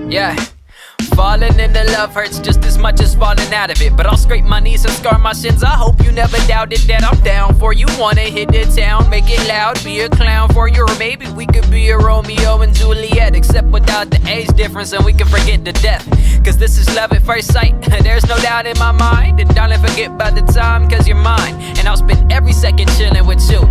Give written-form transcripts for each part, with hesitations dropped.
Yeah. Falling into love hurts just as much as falling out of it. But I'll scrape my knees and scar my shins. I hope you never doubted that I'm down for you. Wanna hit the town, make it loud, be a clown for you. Or maybe we could be a Romeo and Juliet, except without the age difference, and we can forget the death. Cause this is love at first sight, there's no doubt in my mind. And darling, forget about the time, cause you're mine. And I'll spend every second chilling with you.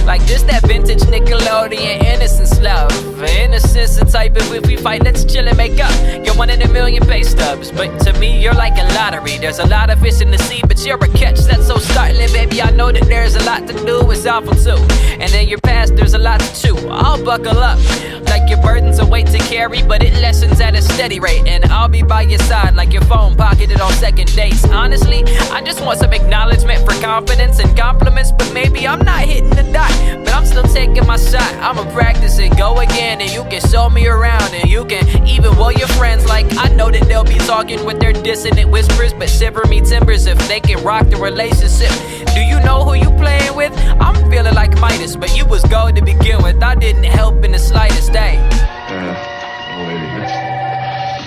Like this, that vintage Nickelodeon innocence love. Innocence the type of if we fight, let's chill and make up. You're one in a million pay stubs, but to me you're like a lottery. There's a lot of fish in the sea, but you're a catch that's so startling. Baby, I know that there's a lot to do, it's awful too. And in your past there's a lot to chew. I'll buckle up, like your burden's a weight to carry, but it lessens at a steady rate. And I'll be by your side like your phone pocketed on second dates. Honestly, I just want some acknowledgement for confidence and compliments. But maybe I'm not hitting the dot, but I'm still taking my shot. I'ma practice and go again, and you can show me around, and you can even will your friends. Like I know that they'll be talking with their dissonant whispers, but shiver me timbers if they can rock the relationship. Do you know who you playing with? I'm feeling like Midas, but you was gold to begin with. I didn't help in the slightest, day.